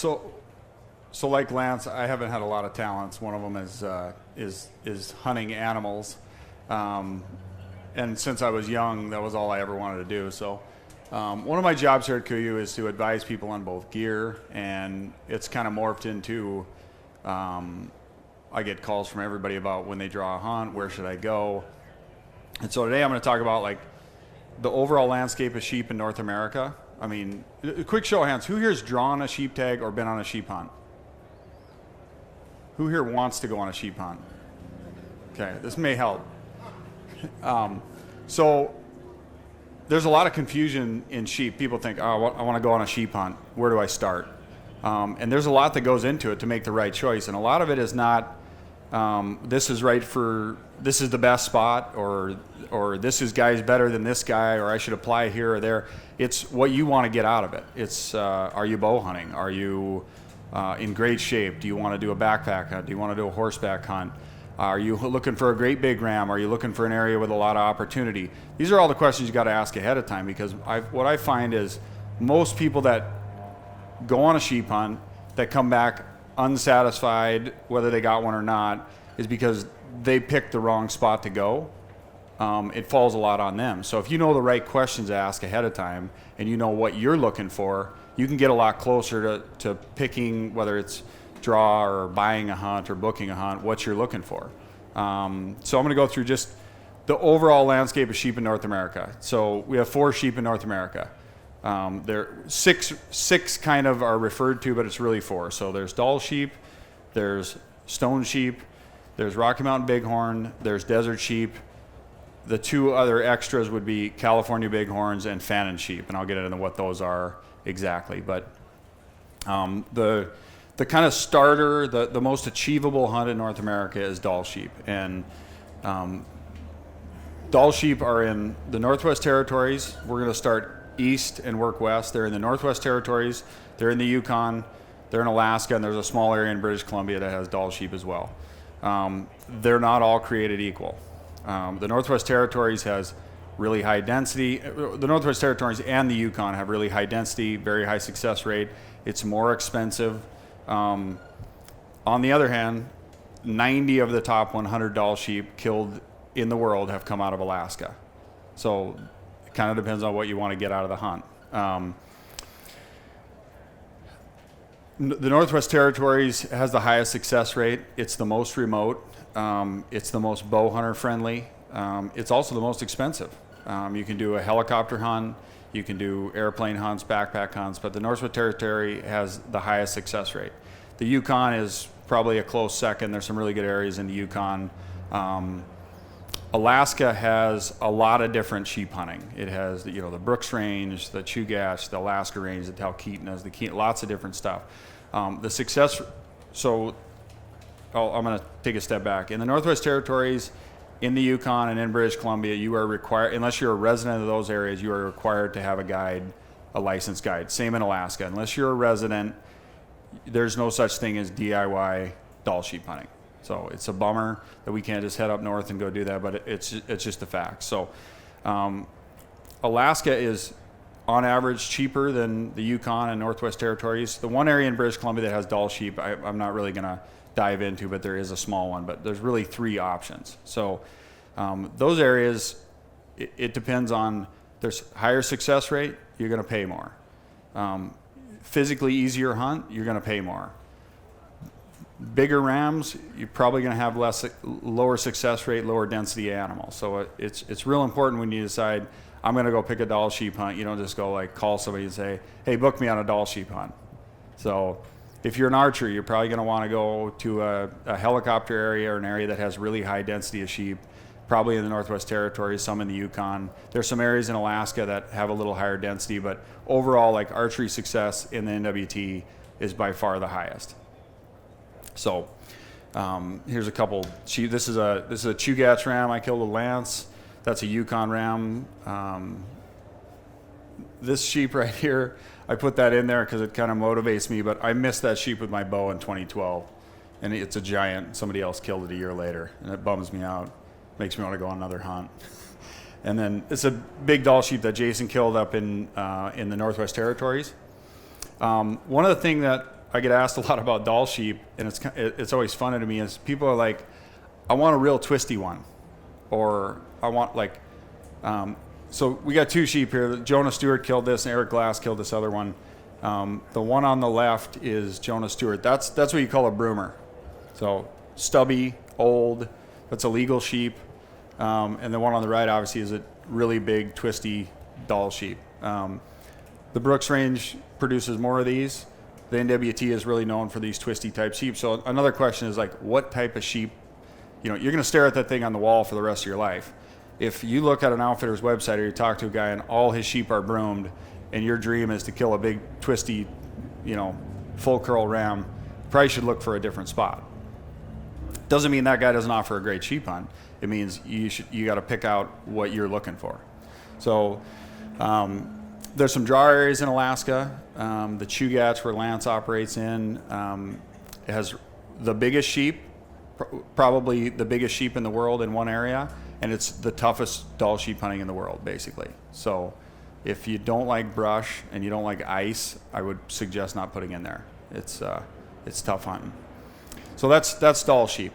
So like Lance, I haven't had a lot of talents. One of them is hunting animals, and since I was young, that was all I ever wanted to do. So one of my jobs here at KUIU is to advise people on both gear, and it's kind of morphed into I get calls from everybody about when they draw a hunt, where should I go. And so today I'm going to talk about like the overall landscape of sheep in North America. I mean, a quick show of hands, who here has drawn a sheep tag or been on a sheep hunt? Who here wants to go on a sheep hunt? Okay, this may help. So there's a lot of confusion in sheep. People think, oh, I want to go on a sheep hunt. Where do I start? And there's a lot that goes into it to make the right choice. And a lot of it is not, this is the best spot, or this guy's better than this guy, or I should apply here or there. It's what you want to get out of it. It's, are you bow hunting? Are you in great shape? Do you want to do a backpack hunt? Do you want to do a horseback hunt? Are you looking for a great big ram? Are you looking for an area with a lot of opportunity? These are all the questions you got to ask ahead of time, because what I find is most people that go on a sheep hunt that come back unsatisfied, whether they got one or not, is because they picked the wrong spot to go. It falls a lot on them. So if you know the right questions to ask ahead of time and you know what you're looking for, you can get a lot closer to picking, whether it's draw or buying a hunt or booking a hunt, what you're looking for. So I'm going to go through just the overall landscape of sheep in North America. So we have 4 sheep in North America. There six kind of are referred to, but it's really 4. So there's Dall sheep, there's stone sheep, there's Rocky Mountain Bighorn, there's desert sheep. The 2 other extras would be California Bighorns and Fannin sheep, and I'll get into what those are exactly. But the kind of starter, the most achievable hunt in North America is Dall sheep. And Dall sheep are in the Northwest Territories. We're going to start east and work west. They're in the Northwest Territories, they're in the Yukon, they're in Alaska, and there's a small area in British Columbia that has Dall sheep as well. They're not all created equal. The Northwest Territories has really high density. The Northwest Territories and the Yukon have really high density, very high success rate. It's more expensive. On the other hand, 90 of the top 100 Dall sheep killed in the world have come out of Alaska. So it kind of depends on what you want to get out of the hunt. The Northwest Territories has the highest success rate. It's the most remote. It's the most bow hunter friendly. It's also the most expensive. You can do a helicopter hunt, you can do airplane hunts, backpack hunts, but the Northwest Territory has the highest success rate. The Yukon is probably a close second. There's some really good areas in the Yukon. Alaska has a lot of different sheep hunting. It has the Brooks Range, the Chugach, the Alaska Range, the Talkeetnas, lots of different stuff. The success, so I'm going to take a step back. In the Northwest Territories, in the Yukon and in British Columbia, you are required, unless you're a resident of those areas, you are required to have a guide, a licensed guide. Same in Alaska. Unless you're a resident, there's no such thing as DIY Dall sheep hunting. So it's a bummer that we can't just head up north and go do that, but it's just a fact. So Alaska is on average cheaper than the Yukon and Northwest Territories. The one area in British Columbia that has Dall sheep, I'm not really going to dive into, but there is a small one, but there's really 3 options. So those areas, it depends on, there's higher success rate, you're going to pay more. Physically easier hunt, you're going to pay more. Bigger rams, you're probably going to have lower success rate, lower density animal. So it's real important when you decide, I'm going to go pick a Dall sheep hunt. You don't just go like call somebody and say, hey, book me on a Dall sheep hunt. So if you're an archer, you're probably going to want to go to a helicopter area or an area that has really high density of sheep, probably in the Northwest Territories, some in the Yukon. There's some areas in Alaska that have a little higher density, but overall, like archery success in the NWT is by far the highest. So here's a couple sheep. This is a Chugach ram I killed with Lance. That's a Yukon ram. This sheep right here, I put that in there because it kind of motivates me, but I missed that sheep with my bow in 2012. And it's a giant. Somebody else killed it a year later, and it bums me out. Makes me want to go on another hunt. And then it's a big Dall sheep that Jason killed up in the Northwest Territories. One of the things that I get asked a lot about Dall Sheep, and it's always funny to me is people are like, I want a real twisty one, or I want like, so we got 2 sheep here. Jonah Stewart killed this, and Eric Glass killed this other one. The one on the left is Jonah Stewart. That's what you call a broomer. So stubby, old, that's a legal sheep. And the one on the right, obviously, is a really big, twisty Dall sheep. The Brooks Range produces more of these. The NWT is really known for these twisty type sheep. So another question is like, what type of sheep? You're going to stare at that thing on the wall for the rest of your life. If you look at an outfitter's website or you talk to a guy and all his sheep are broomed, and your dream is to kill a big, twisty, full curl ram, you probably should look for a different spot. Doesn't mean that guy doesn't offer a great sheep hunt. It means you got to pick out what you're looking for. So there's some draw areas in Alaska. The Chugach, where Lance operates in, it has the biggest sheep, probably the biggest sheep in the world in one area, and it's the toughest Dall sheep hunting in the world, basically. So if you don't like brush and you don't like ice, I would suggest not putting in there. It's tough hunting. So that's Dall sheep.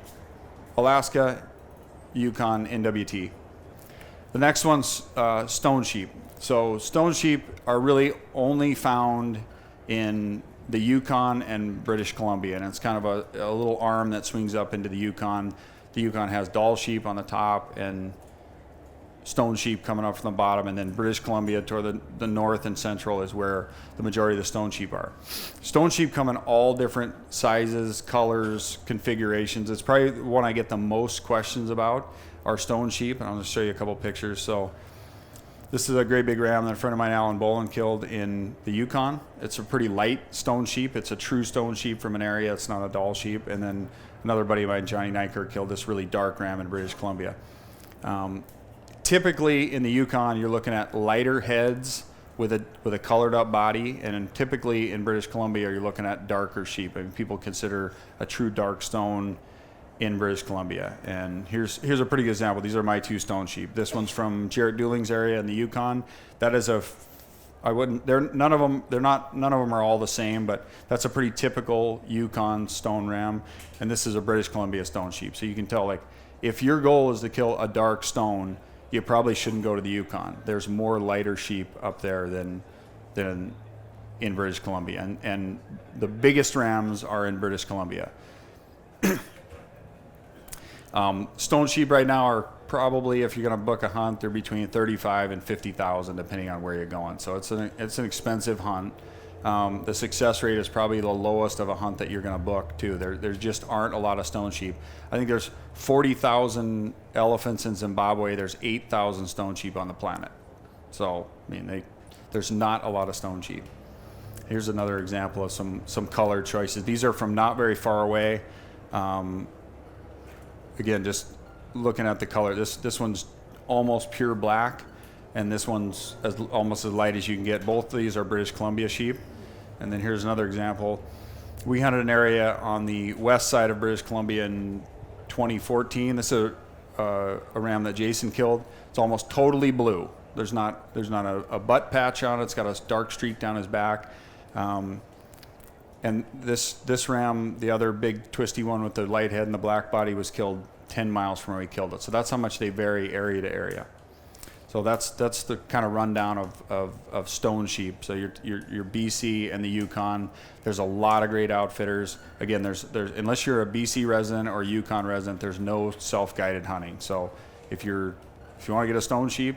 Alaska, Yukon, NWT. The next one's stone sheep. So stone sheep are really only found in the Yukon and British Columbia, and it's kind of a little arm that swings up into the Yukon. The Yukon has Dall sheep on the top and stone sheep coming up from the bottom, and then British Columbia toward the north and central is where the majority of the stone sheep are. Stone sheep come in all different sizes, colors, configurations. It's probably the one I get the most questions about are stone sheep, and I'll just show you a couple pictures. So this is a great big ram that a friend of mine, Alan Bolin, killed in the Yukon. It's a pretty light stone sheep. It's a true stone sheep from an area. It's not a Dall sheep. And then another buddy of mine, Johnny Nyker, killed this really dark ram in British Columbia. Typically in the Yukon, you're looking at lighter heads with a colored up body, and typically in British Columbia, you're looking at darker sheep. I mean, people consider a true dark stone in British Columbia. And here's a pretty good example. These are my 2 stone sheep. This one's from Jarrett Dooling's area in the Yukon. That is none of them are all the same, but that's a pretty typical Yukon stone ram. And this is a British Columbia stone sheep. So you can tell, like, if your goal is to kill a dark stone, you probably shouldn't go to the Yukon. There's more lighter sheep up there than in British Columbia. And the biggest rams are in British Columbia. Stone sheep right now are probably, if you're going to book a hunt, they're between 35 and 50,000 depending on where you're going. So it's an expensive hunt. The success rate is probably the lowest of a hunt that you're going to book too. There just aren't a lot of stone sheep. I think there's 40,000 elephants in Zimbabwe. There's 8,000 stone sheep on the planet. So I mean, there's not a lot of stone sheep. Here's another example of some color choices. These are from not very far away. Again, just looking at the color. This one's almost pure black, and this one's almost as light as you can get. Both of these are British Columbia sheep. And then here's another example. We hunted an area on the west side of British Columbia in 2014. This is a ram that Jason killed. It's almost totally blue. There's not a butt patch on it. It's got a dark streak down his back. And this ram, the other big twisty one with the light head and the black body, was killed 10 miles from where we killed it. So that's how much they vary area to area. So that's the kind of rundown of stone sheep. So your BC and the Yukon. There's a lot of great outfitters. Again, there's unless you're a BC resident or Yukon resident, there's no self-guided hunting. So if you want to get a stone sheep,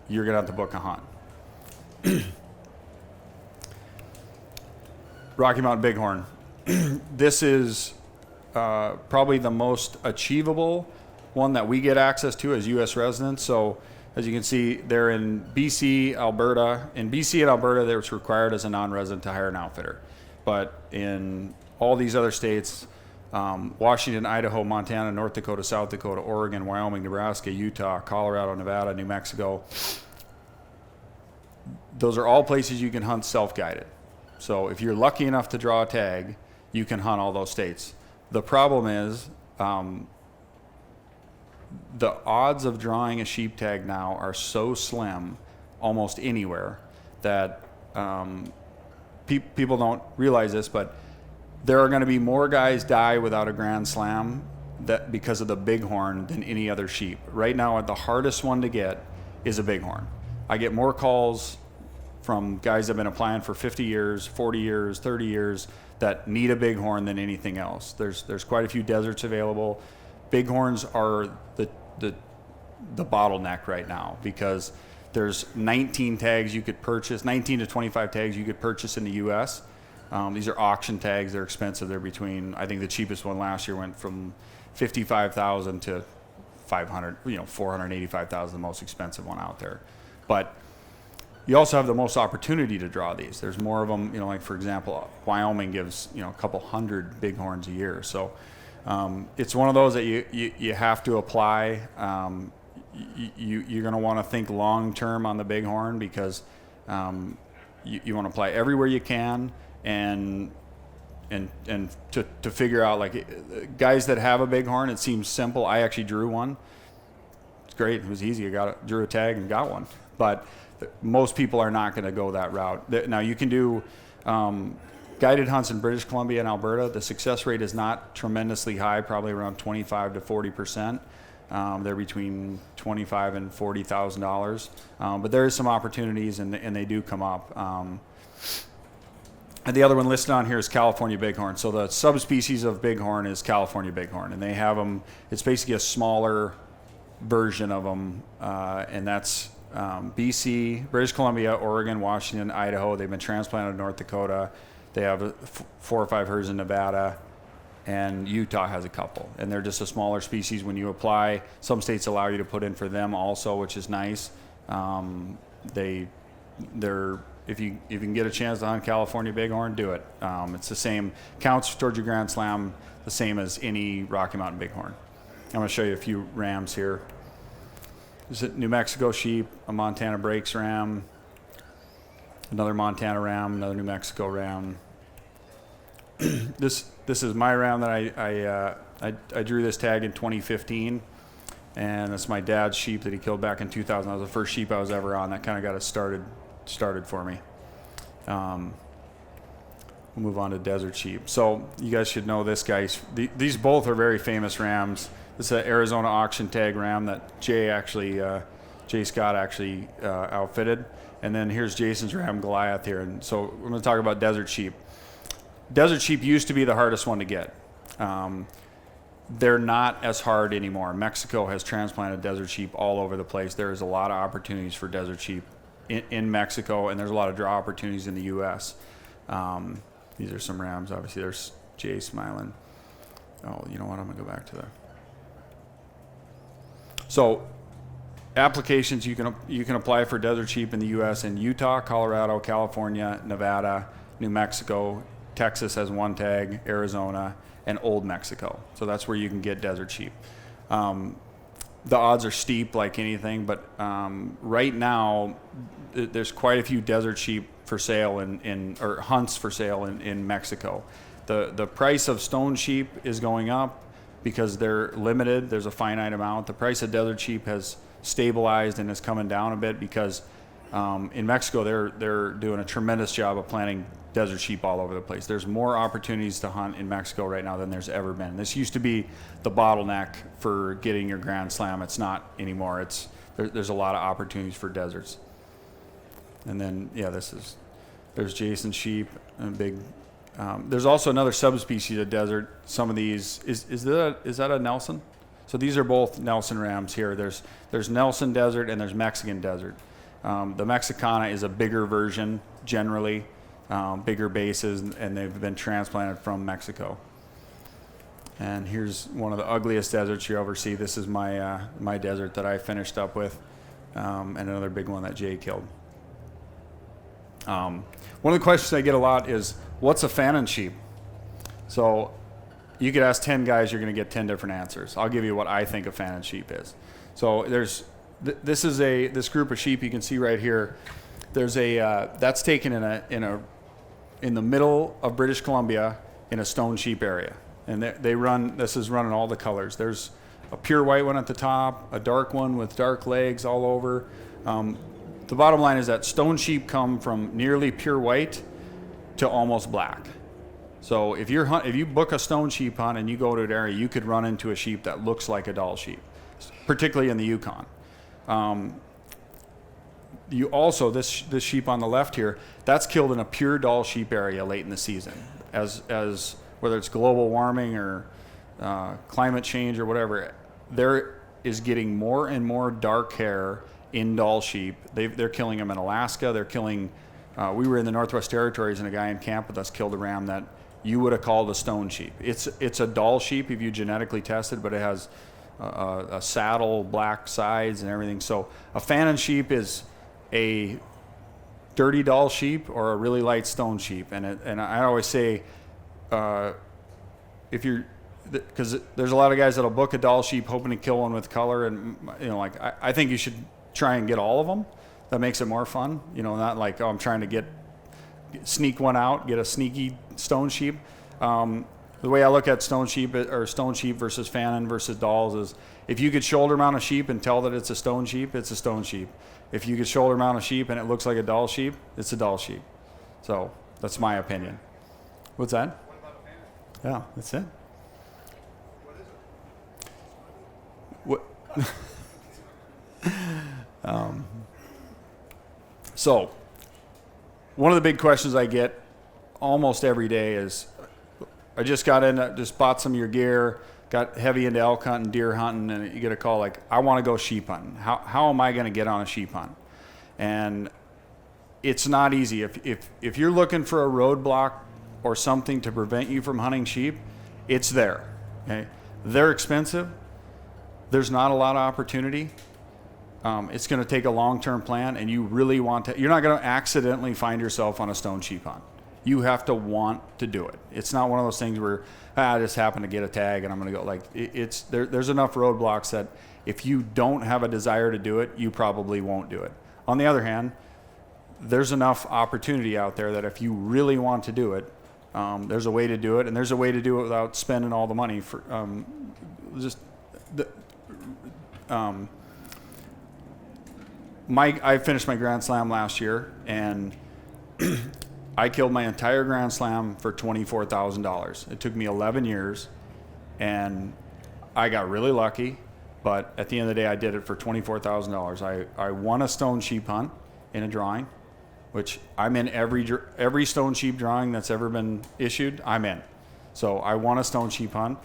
you're gonna have to book a hunt. Rocky Mountain Bighorn. This is probably the most achievable one that we get access to as U.S. residents. So as you can see, they're in BC, Alberta. In BC and Alberta, it's required as a non-resident to hire an outfitter. But in all these other states, Washington, Idaho, Montana, North Dakota, South Dakota, Oregon, Wyoming, Nebraska, Utah, Colorado, Nevada, New Mexico, those are all places you can hunt self-guided. So if you're lucky enough to draw a tag, you can hunt all those states. The problem is the odds of drawing a sheep tag now are so slim almost anywhere that people don't realize this, but there are going to be more guys die without a Grand Slam because of the Bighorn than any other sheep. Right now, the hardest one to get is a Bighorn. I get more calls from guys that have been applying for 50 years, 40 years, 30 years that need a Bighorn than anything else. There's quite a few deserts available. Bighorns are the bottleneck right now because there's 19 tags you could purchase, 19 to 25 tags you could purchase in the U.S. These are auction tags. They're expensive. They're between, I think the cheapest one last year went from $55,000 to $500, $485,000, the most expensive one out there. But you also have the most opportunity to draw these. There's more of them, like for example, Wyoming gives, a couple hundred Bighorns a year. So it's one of those that you have to apply. You're going to want to think long term on the Bighorn because you want to apply everywhere you can and to figure out, like, guys that have a Bighorn, it seems simple. I actually drew one. It's great. It was easy. Drew a tag and got one. But most people are not going to go that route. Now you can do guided hunts in British Columbia and Alberta. The success rate is not tremendously high, probably around 25 to 40%. They're between $25,000 and $40,000, but there is some opportunities, and they do come up. And the other one listed on here is California Bighorn. So the subspecies of Bighorn is California Bighorn, and they have them. It's basically a smaller version of them, and that's BC, British Columbia, Oregon, Washington, Idaho. They've been transplanted to North Dakota. They have 4 or 5 herds in Nevada. And Utah has a couple, and they're just a smaller species. When you apply, some states allow you to put in for them also, which is nice. If you can get a chance to hunt California Bighorn, do it. It's the same, counts towards your Grand Slam the same as any Rocky Mountain Bighorn. I'm going to show you a few rams here. This is New Mexico sheep, a Montana Breaks ram, another Montana ram, another New Mexico ram. This is my ram that I drew this tag in 2015, and it's my dad's sheep that he killed back in 2000. That was the first sheep I was ever on. That kind of got us started for me. We'll move on to desert sheep. So you guys should know this guy. These both are very famous rams. This is an Arizona auction tag ram that Jay Scott actually outfitted, and then here's Jason's ram Goliath here. And so we're going to talk about desert sheep. Desert sheep used to be the hardest one to get. They're not as hard anymore. Mexico has transplanted desert sheep all over the place. There is a lot of opportunities for desert sheep in Mexico, and there's a lot of draw opportunities in the U.S. These are some rams. Obviously, there's Jay smiling. Oh, you know what? I'm going to go back to So applications you can apply for desert sheep in the U.S. in Utah, Colorado, California, Nevada, New Mexico. Texas has one tag, Arizona, and Old Mexico. So that's where you can get desert sheep. The odds are steep like anything, but right now there's quite a few desert sheep for sale or hunts for sale in Mexico. The price of stone sheep is going up because they're limited. There's a finite amount. The price of desert sheep has stabilized and is coming down a bit because in Mexico they're doing a tremendous job of planting desert sheep all over the place. There's more opportunities to hunt in Mexico right now than there's ever been. This used to be the bottleneck for getting your Grand Slam. It's not anymore. There's a lot of opportunities for deserts. And then there's Jason's sheep and big. There's also another subspecies of desert. Some of these is that a Nelson? So these are both Nelson rams here. There's Nelson desert and there's Mexican desert. The Mexicana is a bigger version generally. Bigger bases, and they've been transplanted from Mexico. And here's one of the ugliest deserts you ever see. This is my desert that I finished up with, and another big one that Jay killed. One of the questions I get a lot is, what's a Fannin sheep? So you could ask 10 guys, you're going to get 10 different answers. I'll give you what I think a Fannin sheep is. So there's this group of sheep you can see right here. There's that's taken in the middle of British Columbia in a stone sheep area. And this is running all the colors. There's a pure white one at the top, a dark one with dark legs all over. The bottom line is that stone sheep come from nearly pure white to almost black. So if you book a stone sheep hunt and you go to an area, you could run into a sheep that looks like a Dall sheep, particularly in the Yukon. You also, this sheep on the left here, that's killed in a pure Dall sheep area late in the season, as whether it's global warming or climate change or whatever. There is getting more and more dark hair in Dall sheep. They're killing them in Alaska. They're killing. We were in the Northwest Territories, and a guy in camp with us killed a ram that you would have called a stone sheep. It's a Dall sheep if you genetically tested, but it has a saddle, black sides, and everything. So a Fannin sheep is a dirty Dall sheep or a really light stone sheep, and I always say, if you're, because there's a lot of guys that'll book a Dall sheep hoping to kill one with color, and like I think you should try and get all of them. That makes it more fun, not like, I'm trying to sneak one out, get a sneaky stone sheep. The way I look at stone sheep versus Fannin versus Dalls is, if you could shoulder mount a sheep and tell that it's a stone sheep, it's a stone sheep. If you could shoulder mount a sheep and it looks like a Dall sheep, it's a Dall sheep. So that's my opinion. What's that? What about a Fannin? Yeah, that's it. What is it? What? So, one of the big questions I get almost every day is, I just bought some of your gear, got heavy into elk hunting, deer hunting, and you get a call like, I want to go sheep hunting. How am I going to get on a sheep hunt? And it's not easy. If you're looking for a roadblock or something to prevent you from hunting sheep, it's there. Okay? They're expensive. There's not a lot of opportunity. It's going to take a long-term plan, and you really want to. You're not going to accidentally find yourself on a stone sheep hunt. You have to want to do it. It's not one of those things where I just happen to get a tag and I'm going to go. Like, there's enough roadblocks that if you don't have a desire to do it, you probably won't do it. On the other hand, there's enough opportunity out there that if you really want to do it, there's a way to do it, and there's a way to do it without spending all the money for I finished my Grand Slam last year, and I killed my entire Grand Slam for $24,000. It took me 11 years, and I got really lucky, but at the end of the day, I did it for $24,000. I won a stone sheep hunt in a drawing, which I'm in every stone sheep drawing that's ever been issued, I'm in. So I won a stone sheep hunt.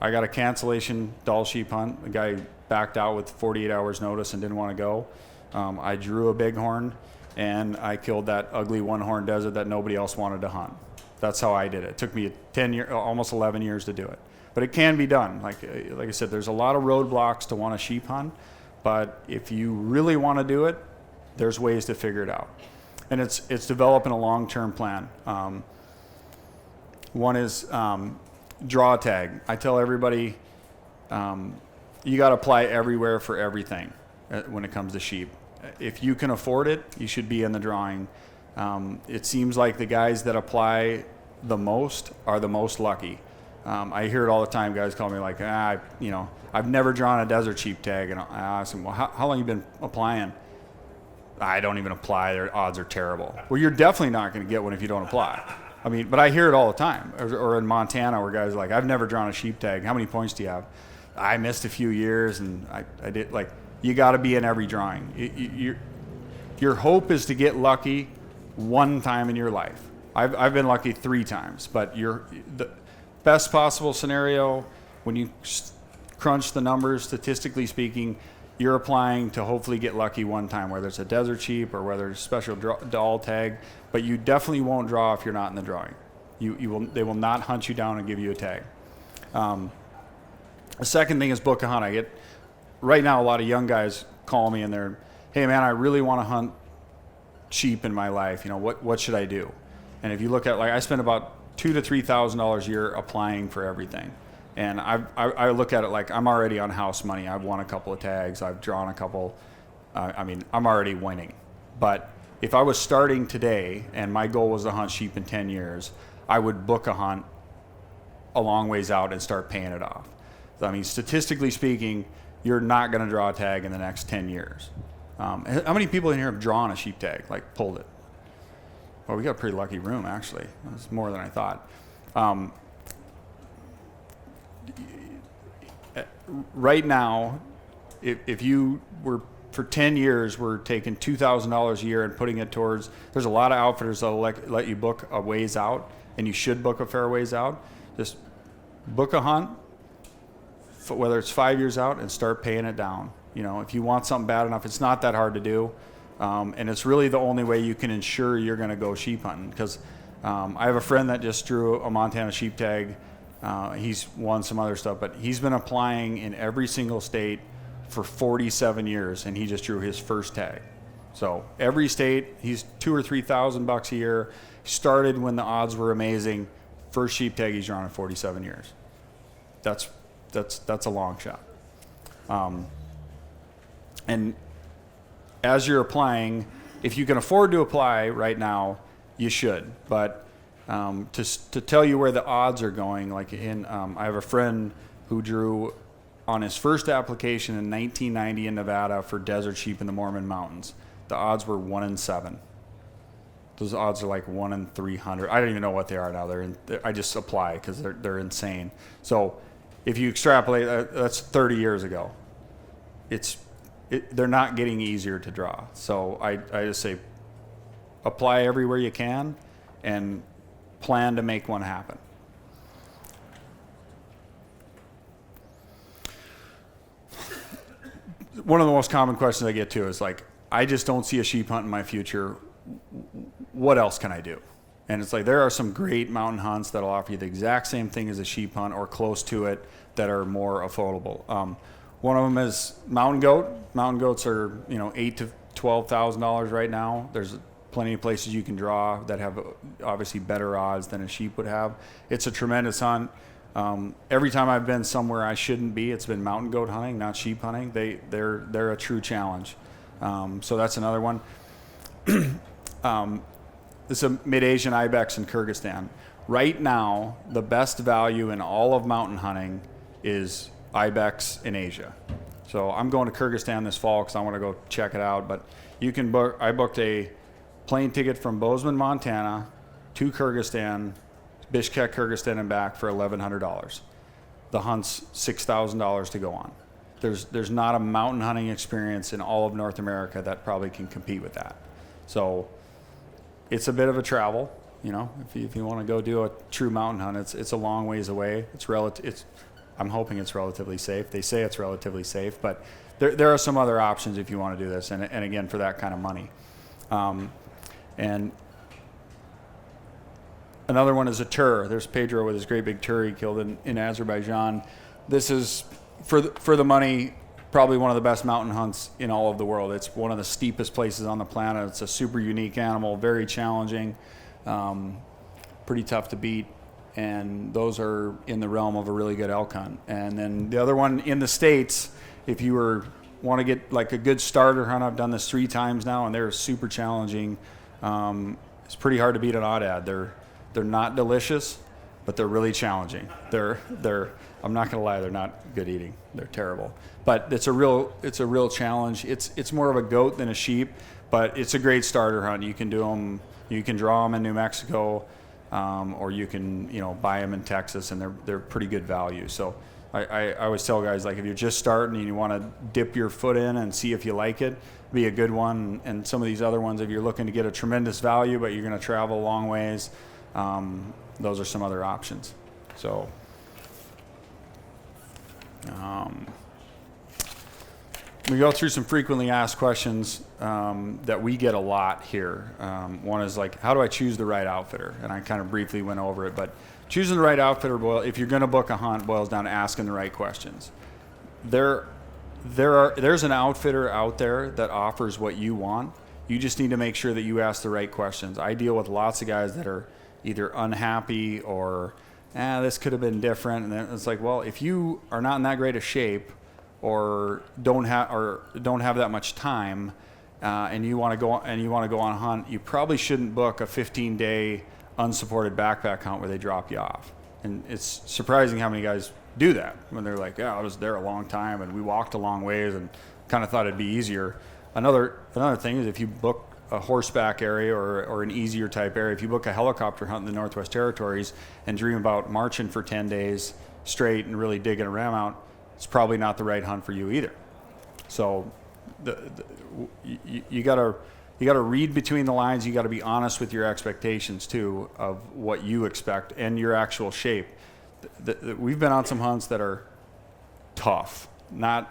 I got a cancellation Dall sheep hunt. The guy backed out with 48 hours notice and didn't want to go. I drew a bighorn, and I killed that ugly one-horn desert that nobody else wanted to hunt. That's how I did it. It took me almost 11 years to do it. But it can be done. Like I said, there's a lot of roadblocks to want a sheep hunt, but if you really want to do it, there's ways to figure it out. And it's developing a long-term plan. One is draw a tag. I tell everybody, you got to apply everywhere for everything when it comes to sheep. If you can afford it, you should be in the drawing. It seems like the guys that apply the most are the most lucky. I hear it all the time. Guys call me like, I've never drawn a desert sheep tag, and I ask them, well, how long you been applying? I don't even apply. Their odds are terrible. Well, you're definitely not going to get one if you don't apply. I mean, but I hear it all the time. Or in Montana, where guys are like, I've never drawn a sheep tag. How many points do you have? I missed a few years, and I did. Like, you got to be in every drawing. Your hope is to get lucky one time in your life. I've been lucky 3 times, but the best possible scenario, when you crunch the numbers, statistically speaking, you're applying to hopefully get lucky one time, whether it's a desert sheep or whether it's a special Dall tag. But you definitely won't draw if you're not in the drawing. They will not hunt you down and give you a tag. The second thing is book a hunt. I get right now a lot of young guys call me and they're, hey man, I really want to hunt sheep in my life. What should I do? And if you look at, like, I spend about $2,000 to $3,000 a year applying for everything. And I look at it like I'm already on house money. I've won a couple of tags. I've drawn a couple. I'm already winning. But if I was starting today and my goal was to hunt sheep in 10 years, I would book a hunt a long ways out and start paying it off. So, I mean, statistically speaking, you're not going to draw a tag in the next 10 years. How many people in here have drawn a sheep tag, like pulled it? Well, we got a pretty lucky room, actually. That's more than I thought. Right now, if you were for 10 years, we're taking $2,000 a year and putting it towards, there's a lot of outfitters that'll let you book a ways out, and you should book a fair ways out. Just book a hunt, whether it's 5 years out, and start paying it down. You know, if you want something bad enough, it's not that hard to do. And it's really the only way you can ensure you're going to go sheep hunting. Because I have a friend that just drew a Montana sheep tag. He's won some other stuff, but he's been applying in every single state for 47 years, and he just drew his first tag. So every state, he's $2,000 or $3,000 a year. Started when the odds were amazing. First sheep tag he's drawn in 47 years. That's a long shot. And as you're applying, if you can afford to apply right now, you should. But to tell you where the odds are going, like I have a friend who drew on his first application in 1990 in Nevada for desert sheep in the Mormon Mountains. The odds were 1 in 7. Those odds are like 1 in 300. I don't even know what they are now. I just apply because they're insane. So if you extrapolate, that's 30 years ago. They're not getting easier to draw. So I just say apply everywhere you can and plan to make one happen. One of the most common questions I get too is like, I just don't see a sheep hunt in my future. What else can I do? And it's like, there are some great mountain hunts that'll offer you the exact same thing as a sheep hunt or close to it that are more affordable. One of them is mountain goat. Mountain goats are, $8,000 to $12,000 right now. There's plenty of places you can draw that have obviously better odds than a sheep would have. It's a tremendous hunt. Every time I've been somewhere I shouldn't be, it's been mountain goat hunting, not sheep hunting. They're a true challenge. So that's another one. This is a mid-Asian ibex in Kyrgyzstan. Right now, the best value in all of mountain hunting is ibex in Asia. So I'm going to Kyrgyzstan this fall because I want to go check it out. But you can book. I booked a plane ticket from Bozeman, Montana, to Kyrgyzstan, Bishkek, Kyrgyzstan, and back for $1,100. The hunt's $6,000 to go on. There's not a mountain hunting experience in all of North America that probably can compete with that. So it's a bit of a travel, if you want to go do a true mountain hunt, it's a long ways away. I'm hoping it's relatively safe. They say it's relatively safe, but there are some other options if you want to do this, and again, for that kind of money. And another one is a tur. There's Pedro with his great big tur he killed in Azerbaijan. This is, for the money, probably one of the best mountain hunts in all of the world. It's one of the steepest places on the planet. It's a super unique animal, very challenging, pretty tough to beat. And those are in the realm of a really good elk hunt. And then the other one in the States, if you want to get like a good starter hunt, I've done this 3 times now, and they're super challenging. It's pretty hard to beat an aoudad. They're not delicious, but they're really challenging. I'm not gonna lie, they're not good eating. They're terrible. But it's a real challenge. It's more of a goat than a sheep, but it's a great starter hunt. You can do them. You can draw them in New Mexico. Or you can, buy them in Texas, and they're pretty good value. So I always tell guys, like, if you're just starting and you want to dip your foot in and see if you like it, be a good one. And some of these other ones, if you're looking to get a tremendous value, but you're going to travel a long ways, those are some other options. So we go through some frequently asked questions that we get a lot here. One is like, how do I choose the right outfitter? And I kind of briefly went over it, but choosing the right outfitter, if you're going to book a hunt, boils down to asking the right questions. There's an outfitter out there that offers what you want. You just need to make sure that you ask the right questions. I deal with lots of guys that are either unhappy or, this could have been different. And then it's like, well, if you are not in that great a shape, or don't have that much time, and you want to go on a hunt, you probably shouldn't book a 15-day unsupported backpack hunt where they drop you off. And it's surprising how many guys do that when they're like, I was there a long time and we walked a long ways and kind of thought it'd be easier. Another thing is, if you book a horseback area or an easier type area, if you book a helicopter hunt in the Northwest Territories and dream about marching for 10 days straight and really digging a ram out, it's probably not the right hunt for you either. So you gotta read between the lines. You gotta be honest with your expectations too of what you expect and your actual shape. We've been on some hunts that are tough. Not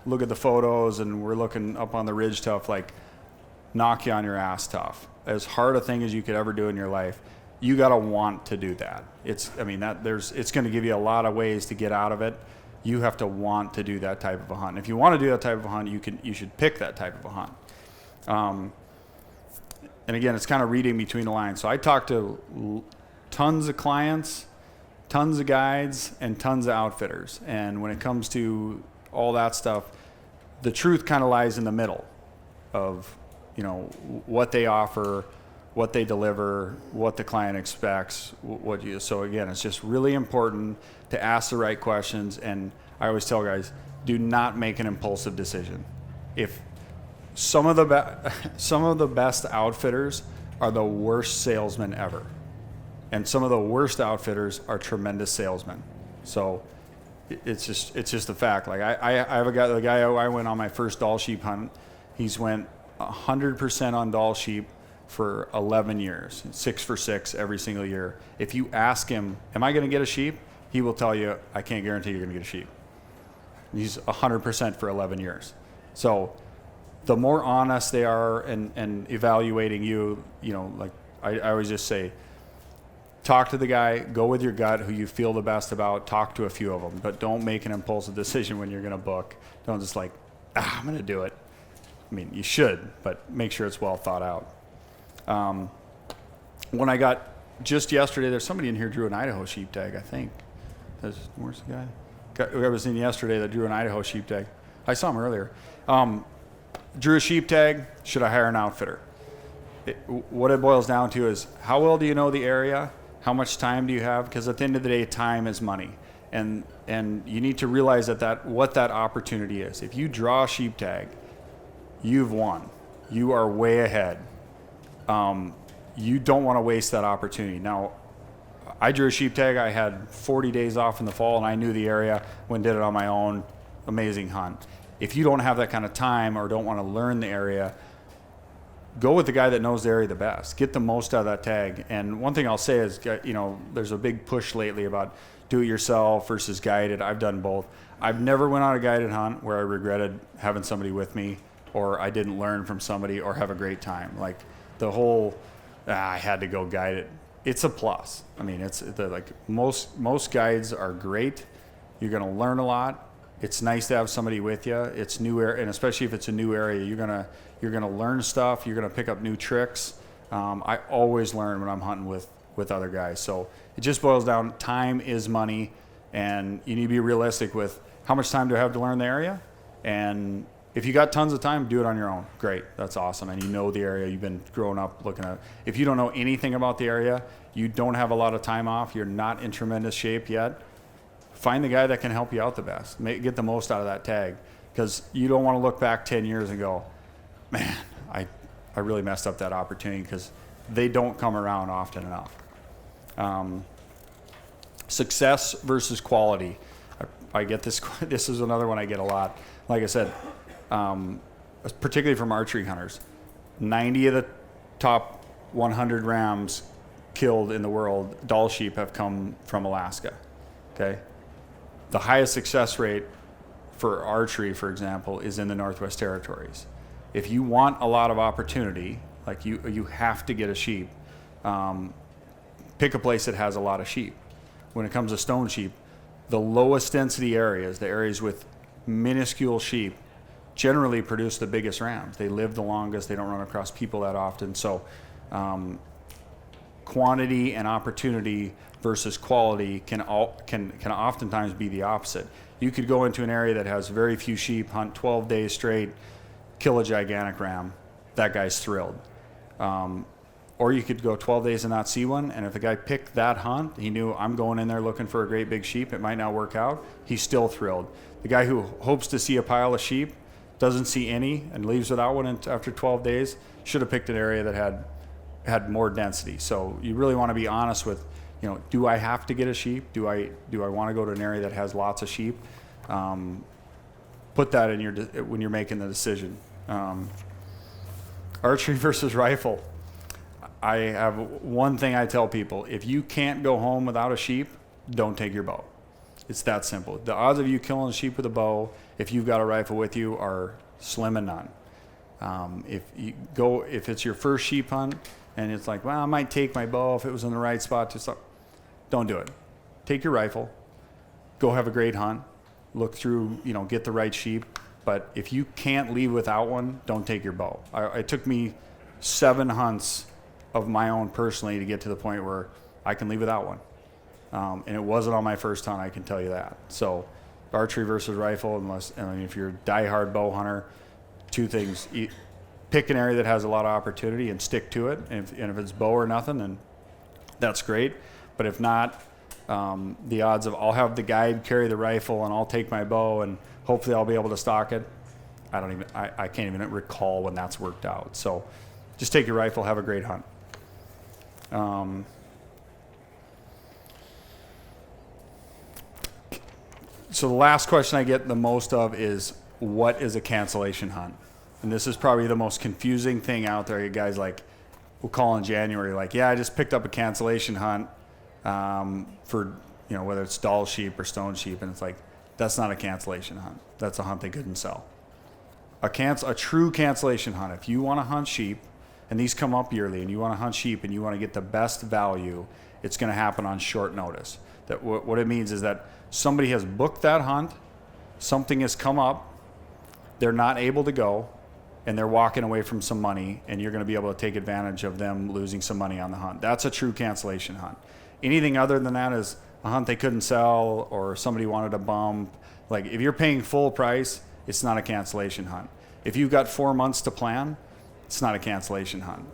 look at the photos and we're looking up on the ridge tough, like knock you on your ass tough. As hard a thing as you could ever do in your life, you gotta want to do that. It's gonna give you a lot of ways to get out of it. You have to want to do that type of a hunt. If you want to do that type of a hunt, you should pick that type of a hunt. And again, it's kind of reading between the lines. So I talk to tons of clients, tons of guides, and tons of outfitters. And when it comes to all that stuff, the truth kind of lies in the middle of, what they offer, what they deliver, what the client expects, so again, it's just really important to ask the right questions. And I always tell guys, do not make an impulsive decision. If some of the best outfitters are the worst salesmen ever. And some of the worst outfitters are tremendous salesmen. So it's just a fact. Like I have the guy I went on my first Dall Sheep hunt, he's went 100% on Dall Sheep for 11 years, 6 for 6 every single year. If you ask him, am I going to get a sheep? He will tell you, I can't guarantee you're going to get a sheep. He's 100% for 11 years. So the more honest they are and evaluating you, like I always just say, talk to the guy, go with your gut, who you feel the best about, talk to a few of them, but don't make an impulsive decision when you're going to book. Don't just like, I'm going to do it. I mean, you should, but make sure it's well thought out. When I got, just yesterday, there's somebody in here drew an Idaho sheep tag, I think. Where's the guy? I was in yesterday that drew an Idaho sheep tag. I saw him earlier. Drew a sheep tag, should I hire an outfitter? What it boils down to is, how well do you know the area? How much time do you have? Because at the end of the day, time is money. And you need to realize what that opportunity is. If you draw a sheep tag, you've won. You are way ahead. You don't want to waste that opportunity. Now, I drew a sheep tag. I had 40 days off in the fall, and I knew the area. Went and did it on my own. Amazing hunt. If you don't have that kind of time or don't want to learn the area, go with the guy that knows the area the best. Get the most out of that tag. And one thing I'll say is, there's a big push lately about do it yourself versus guided. I've done both. I've never went on a guided hunt where I regretted having somebody with me, or I didn't learn from somebody or have a great time. Like the whole, I had to go guide it. It's a plus. I mean, most guides are great. You're going to learn a lot. It's nice to have somebody with you. It's new area, and especially if it's a new area, you're gonna learn stuff. You're gonna pick up new tricks. I always learn when I'm hunting with other guys. So it just boils down. Time is money, and you need to be realistic with how much time do I have to learn the area. And if you got tons of time, do it on your own. Great, that's awesome. And you know the area. You've been growing up looking at. If you don't know anything about the area, you don't have a lot of time off. You're not in tremendous shape yet. Find the guy that can help you out the best. Get the most out of that tag, because you don't want to look back 10 years and go, man, I really messed up that opportunity, because they don't come around often enough. Success versus quality. I get this. This is another one I get a lot. Like I said, particularly from archery hunters, 90 of the top 100 rams killed in the world, Dall sheep, have come from Alaska. Okay. The highest success rate for archery, for example, is in the Northwest Territories. If you want a lot of opportunity, like you have to get a sheep, pick a place that has a lot of sheep. When it comes to stone sheep, the lowest density areas, the areas with minuscule sheep, generally produce the biggest rams. They live the longest. They don't run across people that often. So quantity and opportunity versus quality can oftentimes be the opposite. You could go into an area that has very few sheep, hunt 12 days straight, kill a gigantic ram. That guy's thrilled. Or you could go 12 days and not see one, and if the guy picked that hunt, he knew, I'm going in there looking for a great big sheep, it might not work out, he's still thrilled. The guy who hopes to see a pile of sheep doesn't see any and leaves without one after 12 days, should have picked an area that had more density. So you really want to be honest with, do I have to get a sheep? Do I want to go to an area that has lots of sheep? Put that in when you're making the decision. Archery versus rifle. I have one thing I tell people: if you can't go home without a sheep, don't take your bow. It's that simple. The odds of you killing a sheep with a bow, if you've got a rifle with you, are slim and none. If it's your first sheep hunt and it's like, well, I might take my bow if it was in the right spot to start, don't do it. Take your rifle, go have a great hunt, look through, get the right sheep. But if you can't leave without one, don't take your bow. It took me 7 hunts of my own personally to get to the point where I can leave without one. And it wasn't on my first hunt, I can tell you that. So archery versus rifle, if you're a diehard bow hunter, 2 things. Pick an area that has a lot of opportunity and stick to it. And if it's bow or nothing, then that's great. But if not, the odds of I'll have the guide carry the rifle and I'll take my bow and hopefully I'll be able to stock it, I can't even recall when that's worked out. So just take your rifle, have a great hunt. So the last question I get the most of is, what is a cancellation hunt? And this is probably the most confusing thing out there. You guys we'll call in January, I just picked up a cancellation hunt for, whether it's Dall sheep or stone sheep. And it's that's not a cancellation hunt. That's a hunt they couldn't sell. A true cancellation hunt, if you want to hunt sheep, and these come up yearly, and you want to hunt sheep and you want to get the best value, it's going to happen on short notice. That what it means is that somebody has booked that hunt, something has come up, they're not able to go, and they're walking away from some money, and you're going to be able to take advantage of them losing some money on the hunt. That's a true cancellation hunt. Anything other than that is a hunt they couldn't sell, or somebody wanted a bump. If you're paying full price, it's not a cancellation hunt. If you've got 4 months to plan, it's not a cancellation hunt.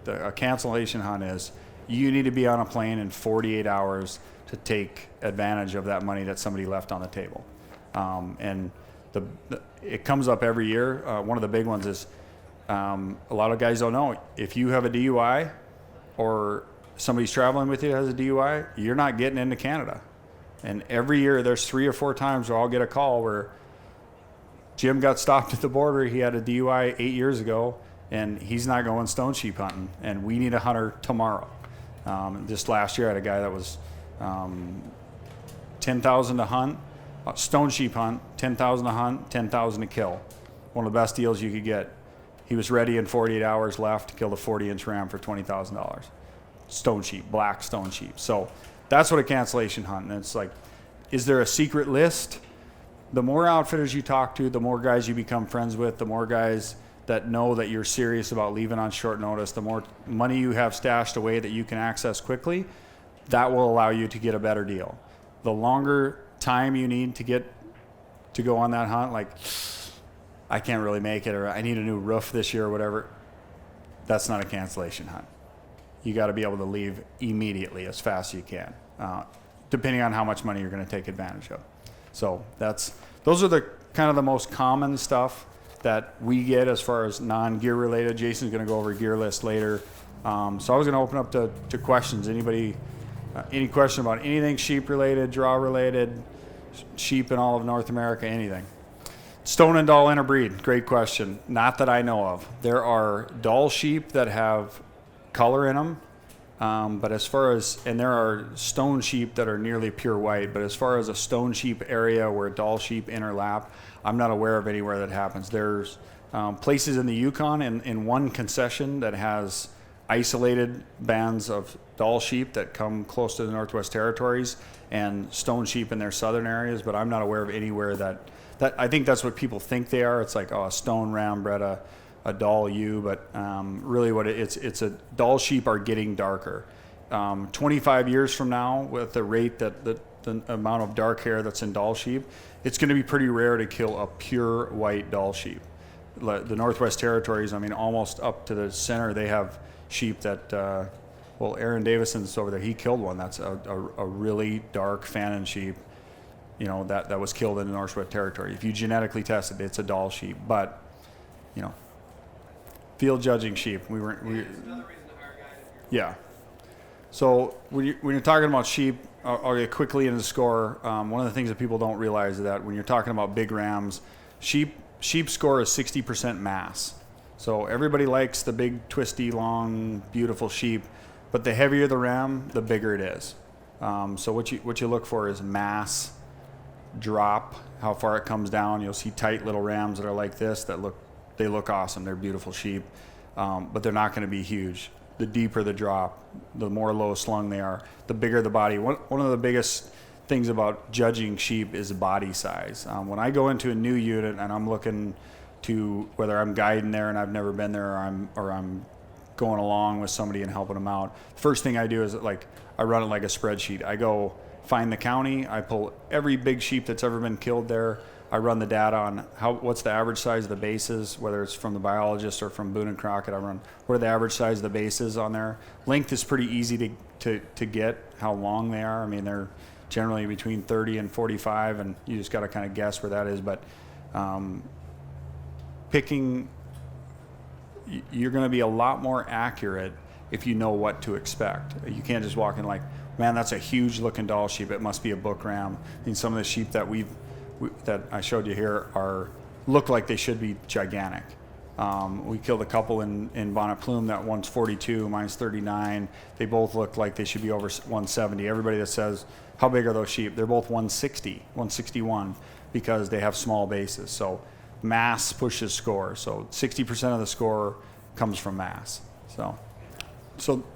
A cancellation hunt is you need to be on a plane in 48 hours to take advantage of that money that somebody left on the table. And it comes up every year. One of the big ones is a lot of guys don't know. If you have a DUI or somebody's traveling with you that has a DUI, you're not getting into Canada. And every year there's 3 or 4 times where I'll get a call where Jim got stopped at the border. He had a DUI 8 years ago, and he's not going stone sheep hunting, and we need a hunter tomorrow. Just last year I had a guy that was $10,000 to hunt, stone sheep hunt, $10,000 to hunt, $10,000 to kill. One of the best deals you could get. He was ready in 48 hours, left, killed a 40-inch ram for $20,000. Stone sheep, black stone sheep. So that's what a cancellation hunt. And it's is there a secret list? The more outfitters you talk to, the more guys you become friends with, the more guys that know that you're serious about leaving on short notice, the more money you have stashed away that you can access quickly, that will allow you to get a better deal. The longer time you need to go on that hunt, I can't really make it, or I need a new roof this year or whatever, that's not a cancellation hunt. You got to be able to leave immediately, as fast as you can, depending on how much money you're going to take advantage of. So those are the kind of the most common stuff that we get as far as non-gear related. Jason's going to go over gear list later. So I was going to open up to questions. Anybody, any question about anything sheep related, draw related, sheep in all of North America, anything? Stone and Dall interbreed, great question. Not that I know of. There are Dall sheep that have color in them, but as far as, and there are stone sheep that are nearly pure white, but as far as a stone sheep area where Dall sheep interlap, I'm not aware of anywhere that happens. There's places in the Yukon in one concession that has isolated bands of Dall sheep that come close to the Northwest Territories and stone sheep in their southern areas, but I'm not aware of anywhere that I think that's what people think they are. It's a stone ram bred a Dall ewe, but really what it's a Dall sheep are getting darker. 25 years from now, with the rate that the amount of dark hair that's in Dall sheep, it's going to be pretty rare to kill a pure white Dall sheep. The Northwest Territories, almost up to the center, they have sheep that, Aaron Davison's over there, he killed one. That's a really dark Fannin sheep. that was killed in the North Swift territory. If you genetically test it, it's a Dall sheep. But, field judging sheep. It's another reason to hire guys if you're Yeah. So when you're talking about sheep, I'll get quickly into the score. One of the things that people don't realize is that when you're talking about big rams, sheep score is 60% mass. So everybody likes the big, twisty, long, beautiful sheep, but the heavier the ram, the bigger it is. So what you look for is mass, drop, how far it comes down. You'll see tight little rams that are like this they look awesome. They're beautiful sheep, but they're not going to be huge. The deeper the drop, the more low slung they are, the bigger the body. One of the biggest things about judging sheep is body size. When I go into a new unit and I'm looking to whether I'm guiding there and I've never been there, or I'm going along with somebody and helping them out, first thing I do is I run it like a spreadsheet. I go find the county, I pull every big sheep that's ever been killed there. I run the data on what's the average size of the bases, whether it's from the biologist or from Boone and Crockett. I run what are the average size of the bases on there. Length is pretty easy to get how long they are. I mean, they're generally between 30 and 45, and you just got to kind of guess where that is. But picking, you're going to be a lot more accurate if you know what to expect. You can't just walk in like, man, that's a huge looking Dall sheep. It must be a book ram. I mean, some of the sheep that that I showed you here look like they should be gigantic. We killed a couple in Bonnet Plume. That one's 42, mine's 39. They both look like they should be over 170. Everybody that says, how big are those sheep? They're both 160, 161, because they have small bases. So mass pushes score. So 60% of the score comes from mass. So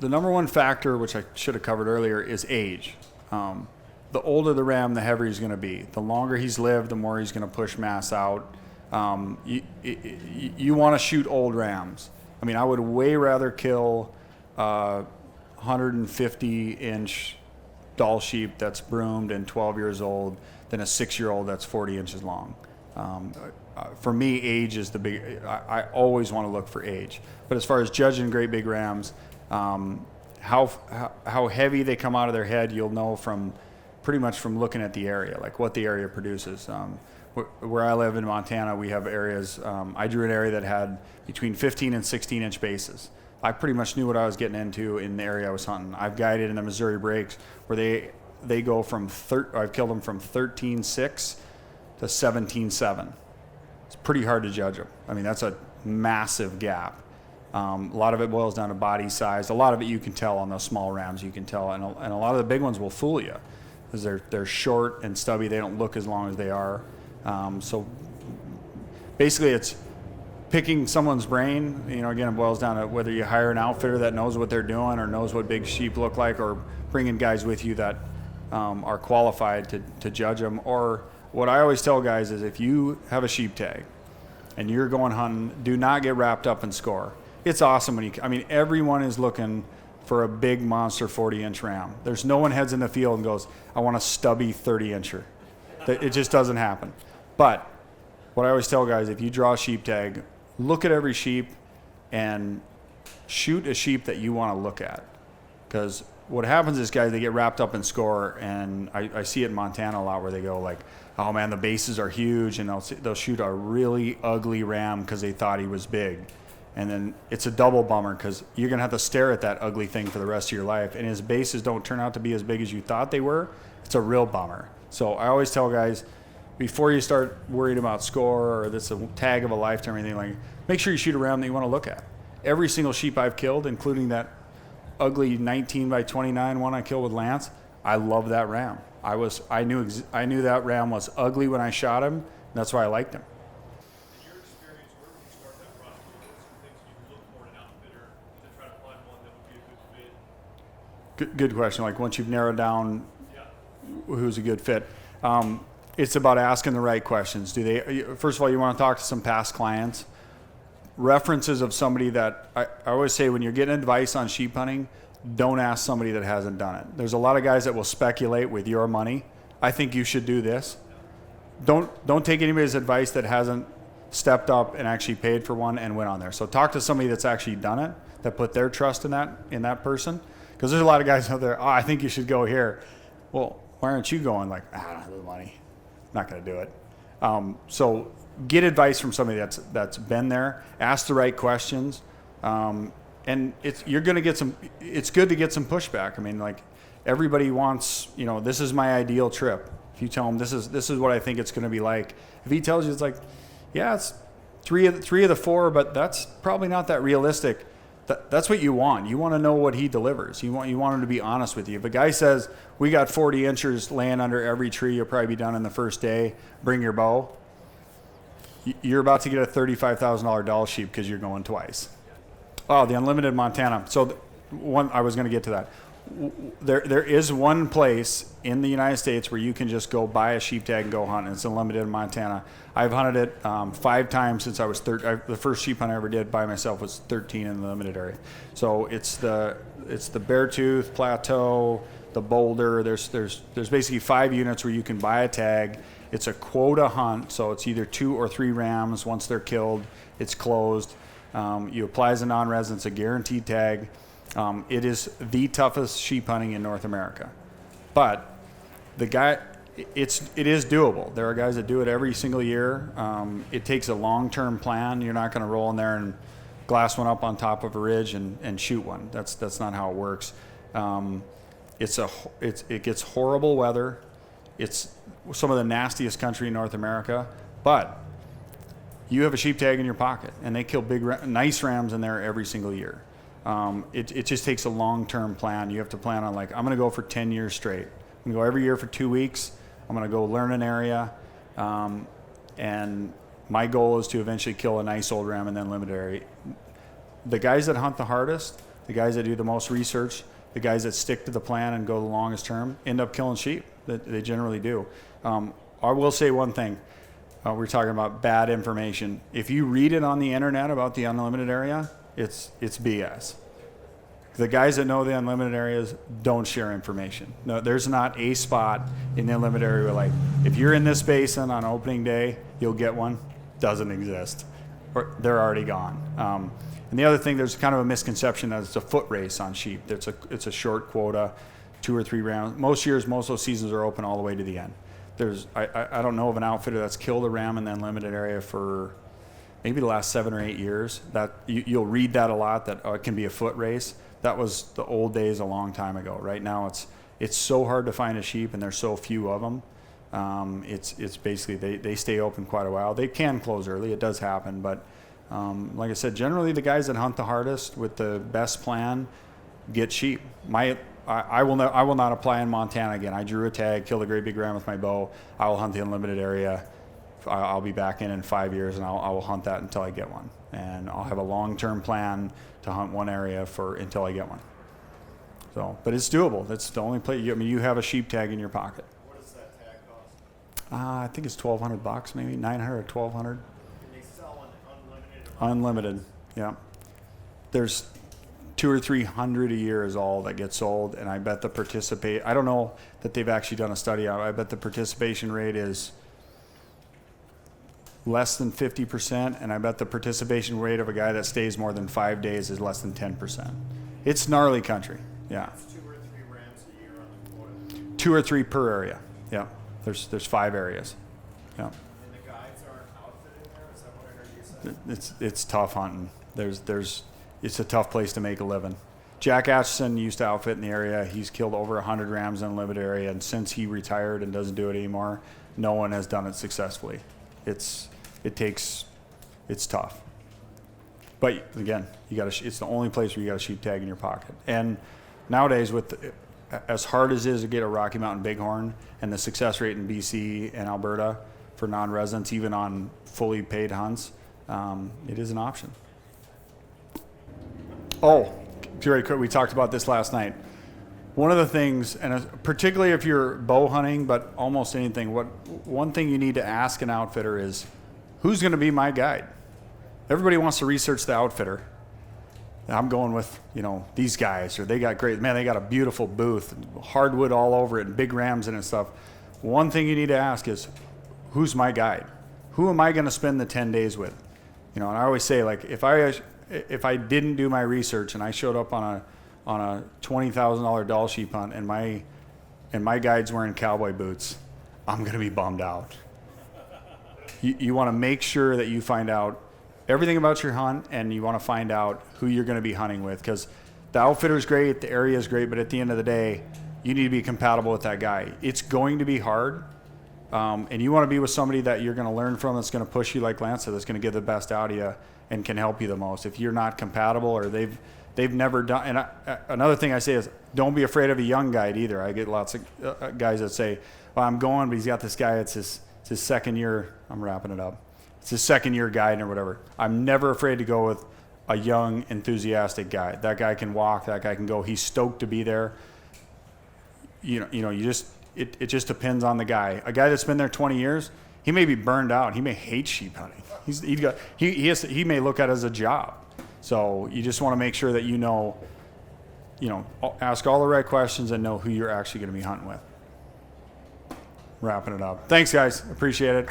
the number one factor, which I should have covered earlier, is age. The older the ram, the heavier he's going to be. The longer he's lived, the more he's going to push mass out. You want to shoot old rams. I mean, I would way rather kill 150-inch Dall sheep that's broomed and 12 years old than a 6-year-old that's 40 inches long. For me, age is the big. I always want to look for age. But as far as judging great big rams, how heavy they come out of their head, you'll know pretty much from looking at the area, like what the area produces. Where I live in Montana, we have areas. I drew an area that had between 15 and 16-inch bases. I pretty much knew what I was getting into in the area I was hunting. I've guided in the Missouri breaks where they go from I've killed them from 13.6 to 17.7. It's pretty hard to judge them. I mean, that's a massive gap. A lot of it boils down to body size. A lot of it you can tell on those small rams. You can tell, and a lot of the big ones will fool you because they're short and stubby. They don't look as long as they are. So basically, it's picking someone's brain. Again, it boils down to whether you hire an outfitter that knows what they're doing or knows what big sheep look like, or bringing guys with you that are qualified to judge them. Or what I always tell guys is, if you have a sheep tag and you're going hunting, do not get wrapped up in score. It's awesome when everyone is looking for a big monster 40-inch ram. There's no one heads in the field and goes, I want a stubby 30-incher. It just doesn't happen. But what I always tell guys, if you draw a sheep tag, look at every sheep and shoot a sheep that you want to look at. Because what happens is guys, they get wrapped up in score, and I see it in Montana a lot where they go like, oh man, the bases are huge, and they'll shoot a really ugly ram because they thought he was big. And then it's a double bummer because you're going to have to stare at that ugly thing for the rest of your life. And his bases don't turn out to be as big as you thought they were. It's a real bummer. So I always tell guys, before you start worrying about score or this a tag of a lifetime or anything, like, make sure you shoot a ram that you want to look at. Every single sheep I've killed, including that ugly 19 by 29 one I killed with Lance, I love that ram. I knew that ram was ugly when I shot him. And that's why I liked him. Good question. Like, once you've narrowed down who's a good fit, it's about asking the right questions. First of all, you want to talk to some past clients, references of somebody that I always say, when you're getting advice on sheep hunting, don't ask somebody that hasn't done it. There's a lot of guys that will speculate with your money. I think you should do this. Don't take anybody's advice that hasn't stepped up and actually paid for one and went on there. So talk to somebody that's actually done it, that put their trust in that person. Because there's a lot of guys out there, I think you should go here. Well, why aren't you going? Like, I don't have the money. not going to do it. So get advice from somebody that's been there. Ask the right questions, and you're going to get some. It's good to get some pushback. I mean, like everybody wants, this is my ideal trip. If you tell them this is what I think it's going to be like, if he tells you it's like, yeah, it's three of the four, but that's probably not that realistic. That's what you want. You want to know what he delivers. You want him to be honest with you. If a guy says, we got 40 inchers laying under every tree, you'll probably be done in the first day, bring your bow, you're about to get a $35,000 Dall Sheep because you're going twice. Oh, the Unlimited Montana. So I was going to get to that. There is one place in the United States where you can just go buy a sheep tag and go hunt, and it's Unlimited in Montana. I've hunted it 5 times since I was 13. The first sheep hunt I ever did by myself was 13 in the limited area. So it's the Beartooth Plateau, the Boulder. There's basically 5 units where you can buy a tag. It's a quota hunt, so it's either 2 or 3 rams. Once they're killed, it's closed. You apply as a non-resident. It's a guaranteed tag. It is the toughest sheep hunting in North America, but it is doable. There are guys that do it every single year. It takes a long-term plan. You're not going to roll in there and glass one up on top of a ridge and shoot one. That's not how it works. It gets horrible weather. It's some of the nastiest country in North America, but you have a sheep tag in your pocket, and they kill big, nice rams in there every single year. It just takes a long-term plan. You have to plan on, like, I'm going to go for 10 years straight. I'm going to go every year for 2 weeks. I'm going to go learn an area. And my goal is to eventually kill a nice old ram and then limited area. The guys that hunt the hardest, the guys that do the most research, the guys that stick to the plan and go the longest term end up killing sheep. They generally do. I will say one thing. We're talking about bad information. If you read it on the internet about the unlimited area, it's BS. The guys that know the unlimited areas don't share information. No, there's not a spot in the unlimited area where, like, if you're in this basin on opening day, you'll get one. Doesn't exist. Or they're already gone. And the other thing, there's kind of a misconception that it's a foot race on sheep. It's a short quota, 2 or 3 rounds. Most years, most of those seasons are open all the way to the end. I don't know of an outfitter that's killed a ram in the unlimited area for maybe the last 7 or 8 years. That you'll read that a lot, that it can be a foot race. That was the old days a long time ago. Right now it's so hard to find a sheep, and there's so few of them. It's basically they stay open quite a while. They can close early. It does happen, but like I said, generally the guys that hunt the hardest with the best plan get sheep. I will not apply in Montana again. I drew a tag, killed a great big ram with my bow. I will hunt the unlimited area. I'll be back in 5 years, and I will hunt that until I get one. And I'll have a long-term plan to hunt one area until I get one. So, but it's doable. That's the only place. You have a sheep tag in your pocket. What does that tag cost? I think it's $1,200, maybe $900 or $1,200. Can they sell one unlimited? Unlimited, yeah. There's 200 or 300 a year is all that gets sold, and I bet I don't know that they've actually done a study on it. I bet the participation rate is less than 50%, and I bet the participation rate of a guy that stays more than 5 days is less than 10%. It's gnarly country, yeah. It's 2 or 3 rams a year on the quota. 2 or 3 per area, yeah. There's 5 areas, yeah. And the guides aren't outfitted there? Is that what I heard you say? It's tough hunting. It's a tough place to make a living. Jack Atchison used to outfit in the area. He's killed over 100 rams in a limited area, and since he retired and doesn't do it anymore, no one has done it successfully. It's tough. But again, it's the only place where you got a sheep tag in your pocket. And nowadays, as hard as it is to get a Rocky Mountain Bighorn, and the success rate in BC and Alberta for non-residents, even on fully paid hunts, it is an option. Oh, we talked about this last night. One of the things, and particularly if you're bow hunting, but almost anything, one thing you need to ask an outfitter is, who's going to be my guide? Everybody wants to research the outfitter. I'm going with, these guys, or they got a beautiful booth, hardwood all over it, and big rams in it and stuff. One thing you need to ask is, who's my guide? Who am I going to spend the 10 days with? And I always say, like, if I didn't do my research and I showed up on a $20,000 Dall Sheep hunt and my guide's wearing cowboy boots, I'm going to be bummed out. You want to make sure that you find out everything about your hunt, and you want to find out who you're going to be hunting with, because the outfitter's great, the area is great, but at the end of the day, you need to be compatible with that guy. It's going to be hard, and you want to be with somebody that you're going to learn from, that's going to push you, like Lance said, that's going to get the best out of you and can help you the most. If you're not compatible, or they've never done, and another thing I say is, don't be afraid of a young guide either. I get lots of guys that say, well, I'm going, but he's got this guy, it's his second year, I'm wrapping it up. It's his second year guide or whatever. I'm never afraid to go with a young, enthusiastic guy. That guy can walk, that guy can go. He's stoked to be there. You just depends on the guy. A guy that's been there 20 years, he may be burned out. He may hate sheep hunting. He may look at it as a job. So you just want to make sure that ask all the right questions and know who you're actually going to be hunting with. Wrapping it up. Thanks, guys. Appreciate it.